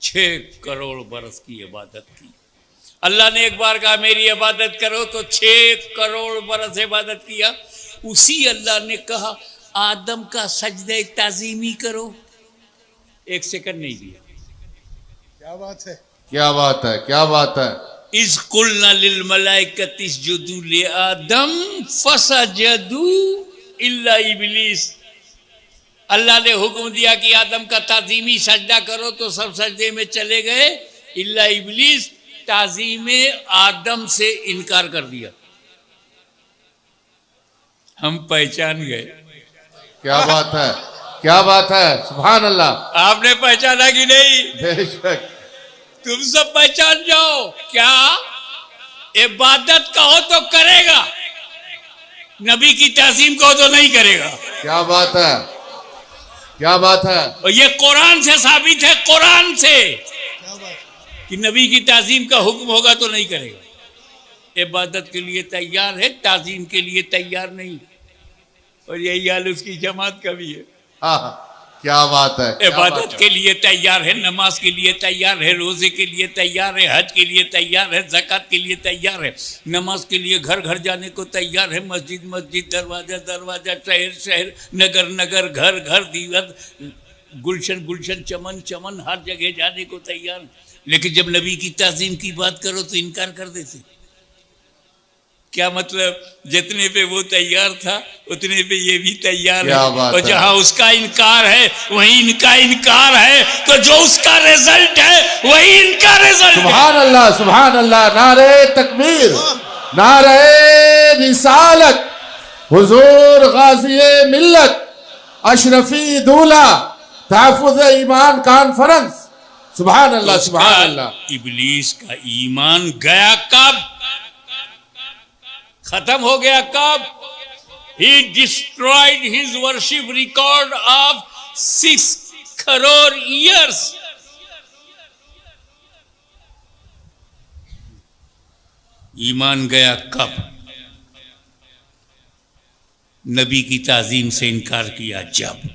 6 करोड़ बरस की इबादत की। अल्लाह ने एक बार कहा मेरी इबादत करो तो 6 करोड़ बरस इबादत किया। उसी अल्लाह ने कहा आदम का सजदे ताजीमी करो, 1 सेकंड नहीं दिया। क्या बात है, क्या बात है, क्या बात है। इस कुलना लिल मलाइकति इसजुदू ले आदम फसजदू इल्ला इब्लीस। अल्लाह ने हुक्म दिया कि आदम का ताजीमी सजदा करो तो सब सजदे में चले गए, इल्ला इब्लीस ताजीमे आदम से इनकार कर दिया। हम पहचान गए। क्या बात है, क्या बात है, सुभान अल्लाह। आपने पहचाना कि नहीं? बेशक। तुम सब पहचान जाओ। क्या इबादत कहो तो करेगा, नबी की ताजीम कहो तो नहीं करेगा। क्या बात है, क्या बात है। और ये कुरान से साबित है, कुरान से, क्या बात है। कि नबी की ताजीम का हुक्म होगा तो नहीं करेगा। इबादत के लिए तैयार है, ताजीम के लिए तैयार नहीं। और यही हाल उसकी जमात का भी है। हाँ, क्या बात है, क्या बात इबादत है। के लिए तैयार है, नमाज के लिए तैयार है, रोजे के लिए तैयार है, हज के लिए तैयार है, ज़कात के लिए तैयार है, नमाज के लिए घर घर जाने को तैयार है, मस्जिद मस्जिद, दरवाजा दरवाजा, शहर शहर, नगर नगर, घर घर, दीवार, गुलशन गुलशन, चमन चमन, हर जगह जाने को तैयार है। लेकिन जब नबी की ताज़ीम की बात करो तो इनकार कर देते। क्या मतलब? जितने पे वो तैयार था उतने पे ये भी तैयार है। और जहां उसका इनकार है वहीं इनका इनकार है, तो जो उसका रिजल्ट है वही इनका रिजल्ट है। सुभान अल्लाह, सुभान अल्लाह। नारे तकबीर, नारे रिसालत, हुजूर गाज़िए मिल्लत, अशरफी दूल्हा, तहफ़्फ़ुज़ ईमान कॉन्फ्रेंस। सुभान अल्लाह, सुभान अल्लाह। इब्लीस का ईमान गया कब? खत्म हो गया कब? He destroyed his worship record of 6 crore years. ईमान गया कब? नबी की ताजीम से इनकार किया जब।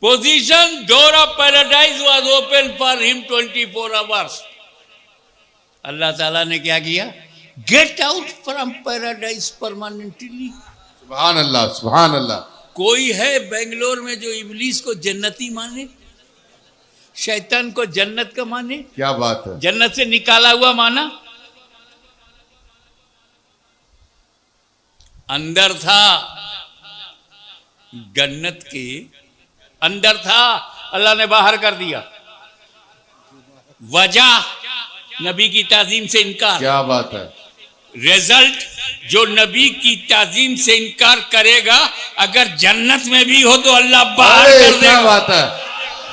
Position door of paradise was open for him 24 hours. अल्लाह ताला ने क्या किया? Get out from paradise permanently. सुभान अल्लाह, सुभान अल्लाह। कोई है बेंगलोर में जो इब्लीस को जन्नती माने, शैतान को जन्नत का माने, क्या बात है। जन्नत से निकाला हुआ माना? अंदर था, जन्नत के अंदर था, अल्लाह ने बाहर कर दिया। वजह नबी की ताजीम से इनकार। क्या बात है। रिजल्ट जो नबी की ताजीम से इनकार करेगा अगर जन्नत में भी हो तो अल्लाह बाहर कर देगा। क्या बात है,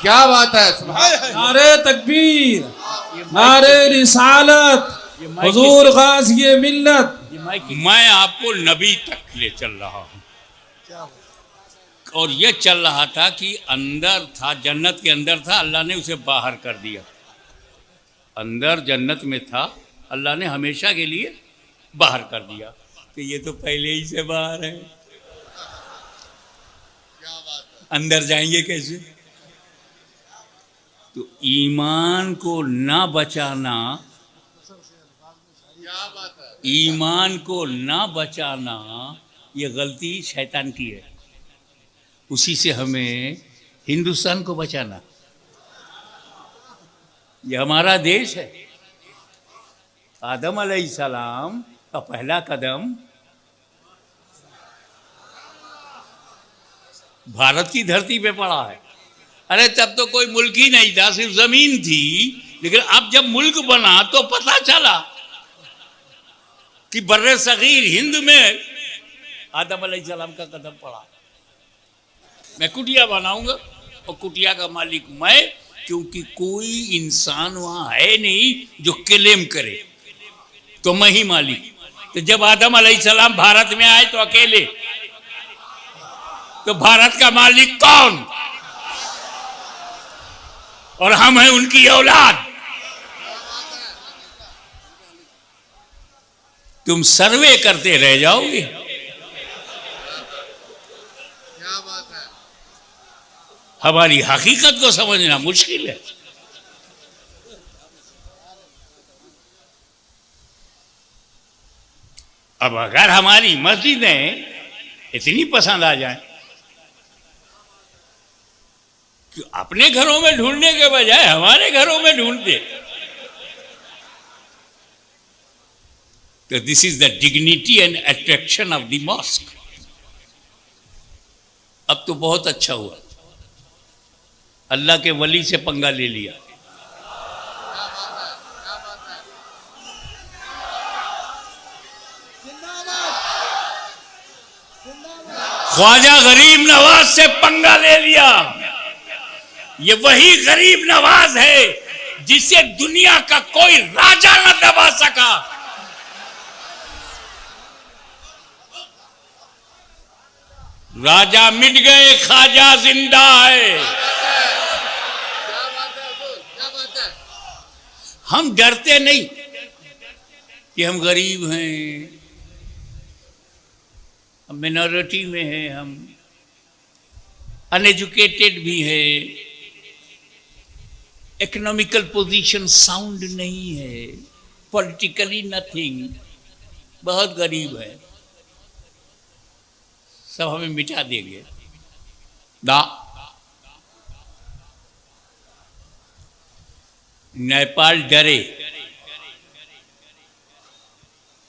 क्या बात है। नारे तकबीर, नारे रिसालत, हुजूर गाज़िए मिल्लत। मैं आपको नबी तक ले चल रहा हूं। और ये चल रहा था कि अंदर था, जन्नत के अंदर था, अल्लाह ने उसे बाहर कर दिया। अंदर जन्नत में था, अल्लाह ने हमेशा के लिए बाहर कर दिया। तो ये तो पहले ही से बाहर है, अंदर जाएंगे कैसे? तो ईमान को ना बचाना, ईमान को ना बचाना ये गलती शैतान की है। उसी से हमें हिंदुस्तान को बचाना। ये हमारा देश है। आदम अलैहिस्सलाम का पहला कदम भारत की धरती पे पड़ा है। अरे तब तो कोई मुल्क ही नहीं था, सिर्फ जमीन थी। लेकिन अब जब मुल्क बना तो पता चला कि बर्रे सगीर हिंद में आदम अलैहिस्सलाम का कदम पड़ा। मैं कुटिया बनाऊंगा और कुटिया का मालिक मैं, क्योंकि कोई इंसान वहां है नहीं जो क्लेम करे, तो मैं ही मालिक। तो जब आदम अलैहिस्सलाम भारत में आए तो अकेले, तो भारत का मालिक कौन? और हम हैं उनकी औलाद। तुम सर्वे करते रह जाओगे। हमारी हकीकत को समझना मुश्किल है। अब अगर हमारी मस्जिदें इतनी पसंद आ जाए कि अपने घरों में ढूंढने के बजाय हमारे घरों में ढूंढते, तो this is the dignity and attraction of the mosque. अब तो बहुत अच्छा हुआ, अल्लाह के वली से पंगा ले लिया। ख्वाजा गरीब नवाज से पंगा ले लिया। ये वही गरीब नवाज है जिसे दुनिया का कोई राजा न दबा सका। राजा मिट गए, ख्वाजा जिंदा है। हम डरते नहीं कि हम गरीब हैं, हम मिनॉरिटी में हैं, हम अनएजुकेटेड भी है, इकोनॉमिकल पोजीशन साउंड नहीं है, पॉलिटिकली नथिंग, बहुत गरीब है, सब हमें मिटा देंगे ना। नेपाल डरे,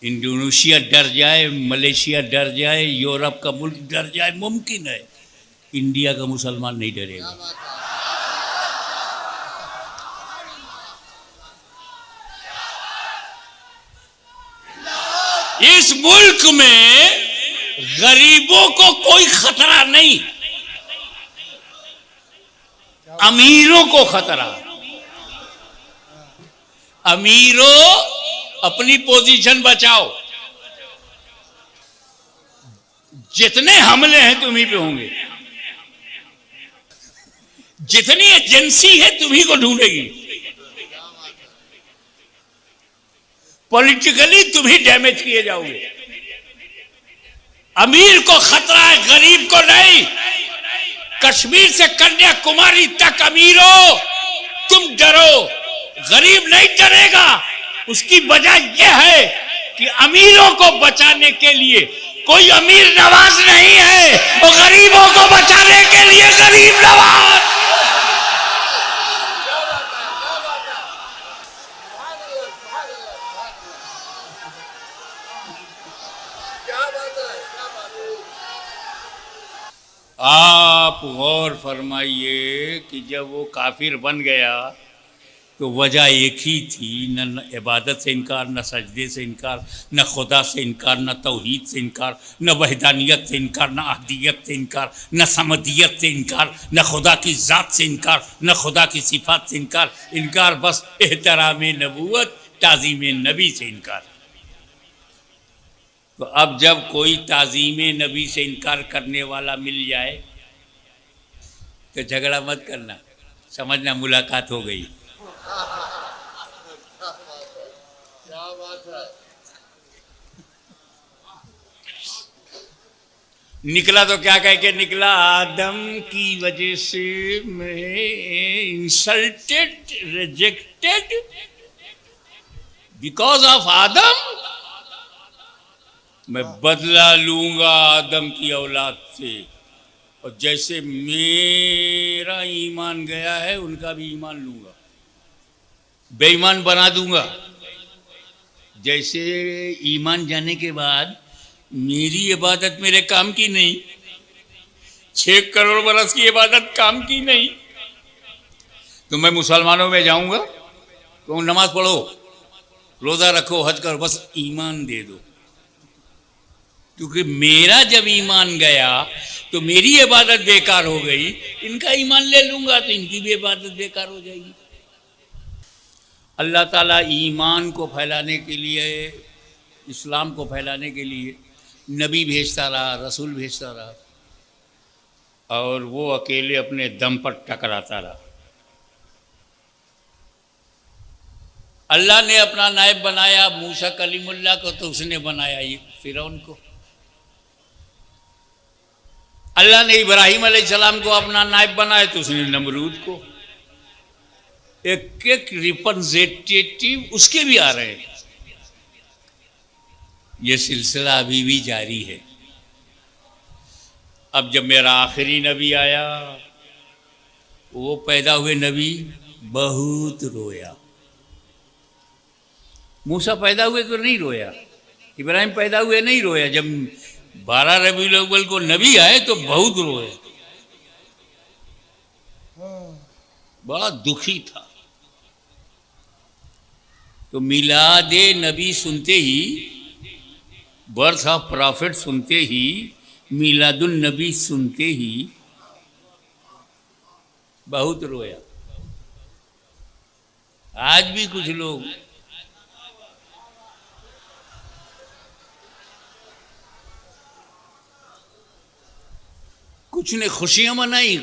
इंडोनेशिया डर जाए, मलेशिया डर जाए, यूरोप का मुल्क डर जाए, मुमकिन है, इंडिया का मुसलमान नहीं डरेगा। इस मुल्क में गरीबों को कोई खतरा नहीं, अमीरों को खतरा। अमीरों अपनी पोजीशन बचाओ, जितने हमले हैं तुम्ही पे होंगे, जितनी एजेंसी है तुम्ही को ढूंढेगी, पॉलिटिकली तुम्ही डैमेज किए जाओगे। अमीर को खतरा है, गरीब को नहीं। कश्मीर से कन्याकुमारी तक अमीरों तुम डरो, गरीब नहीं डरेगा। उसकी वजह यह है कि अमीरों को बचाने के लिए कोई अमीर नवाज नहीं है, और गरीबों को बचाने के लिए गरीब नवाज। आप गौर फरमाइए कि जब वो काफिर बन गया तो वजह एक ही थी, न इबादत से इनकार, न सजदे से इनकार, न खुदा से इनकार, न तौहीद से इनकार, न वहदानियत से इनकार, न अहदियत से इनकार, न समदियत से इनकार, न खुदा की ज़ात से इनकार, न खुदा की सिफात से इनकार। इनकार बस एहतराम नबूवत, ताज़ीम नबी से इनकार। तो अब जब कोई ताज़ीम नबी से इनकार करने वाला मिल जाए तो झगड़ा मत करना, समझना मुलाकात हो गई। क्या बात है। निकला तो क्या कह के निकला, आदम की वजह से मैं इंसल्टेड, रिजेक्टेड, बिकॉज ऑफ आदम मैं बदला लूंगा आदम की औलाद से, और जैसे मेरा ईमान गया है उनका भी ईमान लूंगा, बेईमान बना दूंगा। जैसे ईमान जाने के बाद मेरी इबादत मेरे काम की नहीं, 6 करोड़ बरस की इबादत काम की नहीं, तो मैं मुसलमानों में जाऊंगा तो नमाज पढ़ो, रोजा रखो, हज करो, बस ईमान दे दो। क्योंकि मेरा जब ईमान गया तो मेरी इबादत बेकार हो गई, इनका ईमान ले लूंगा तो इनकी भी इबादत बेकार हो जाएगी। अल्लाह ताला ईमान को फैलाने के लिए, इस्लाम को फैलाने के लिए नबी भेजता रहा, रसूल भेजता रहा, और वो अकेले अपने दम पर टकराता रहा। अल्लाह ने अपना नायब बनाया मूसा कलीमुल्लाह को, तो उसने बनाया ये फिरौन को। अल्लाह ने इब्राहिम अलैहिस्सलाम को अपना नायब बनाया तो उसने नमरूद को। एक एक रिप्रेजेंटेटिव उसके भी आ रहे हैं। ये सिलसिला अभी भी जारी है। अब जब मेरा आखिरी नबी आया, वो पैदा हुए नबी बहुत रोया। मूसा पैदा हुए तो नहीं रोया, इब्राहिम पैदा हुए नहीं रोया। जब 12 रबीउल अव्वल को नबी आए तो बहुत रोए, बड़ा दुखी था। तो मिलादे नबी सुनते ही, बर्थ ऑफ प्रॉफिट सुनते ही, मिलादुन नबी सुनते ही बहुत रोया। आज भी कुछ लोग कुछ ने खुशियां मनाई,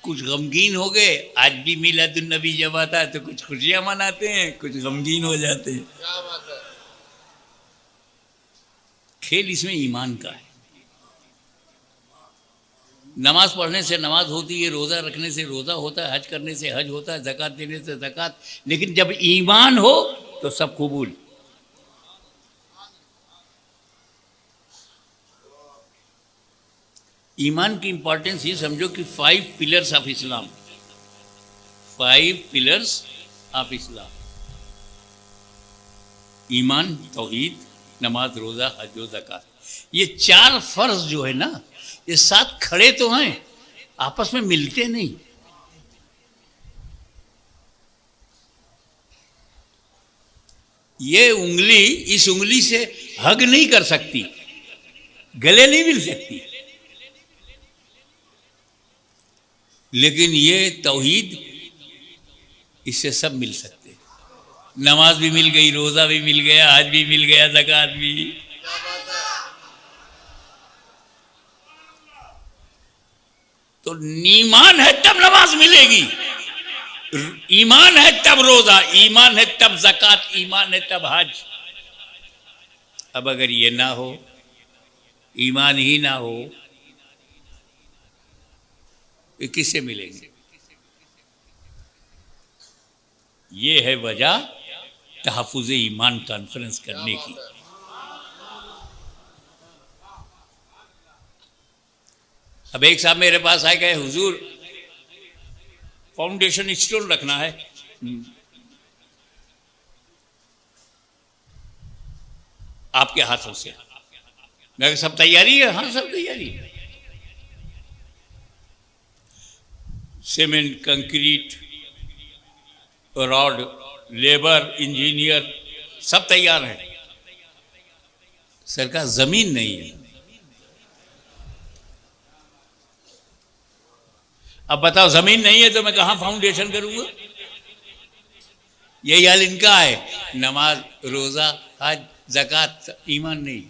कुछ गमगीन हो गए। आज भी मिलादुन नबी जब आता है तो कुछ खुशियां मनाते हैं, कुछ गमगीन हो जाते हैं। क्या बात है। खेल इसमें ईमान का है। नमाज पढ़ने से नमाज होती है, रोज़ा रखने से रोज़ा होता है, हज करने से हज होता है, ज़कात देने से ज़कात। लेकिन जब ईमान हो तो सब कबूल। ईमान की इंपॉर्टेंस ये समझो कि 5 pillars of Islam, 5 pillars of Islam, ईमान, तौहीद, नमाज, रोज़ा, हज और ज़कात। ये 4 फर्ज जो है ना, ये साथ खड़े तो हैं, आपस में मिलते नहीं। ये उंगली इस उंगली से हग नहीं कर सकती, गले नहीं मिल सकती, लेकिन ये तौहीद इससे सब मिल सकते। नमाज भी मिल गई, रोज़ा भी मिल गया, हज भी मिल गया, ज़कात भी। तो ईमान है तब नमाज मिलेगी, ईमान है तब रोज़ा, ईमान है तब ज़कात, ईमान है तब हज। अब अगर ये ना हो, ईमान ही ना हो, ये किससे मिलेंगे? ये है वजह तहफ़्फ़ुज़ ईमान कॉन्फ्रेंस करने की। अब एक साहब मेरे पास आए, गए हुजूर फाउंडेशन स्टोन रखना है। आपके हाथों से। मैं सब तैयारी है? हाँ सब तैयारी है। Cement, concrete, rod, labour, engineer सब तैयार है। सरकार जमीन नहीं है। अब बताओ जमीन नहीं है तो मैं कहाँ फाउंडेशन करूंगा? यही हाल इनका है। नमाज, रोजा, हज, ज़कात, ईमान नहीं।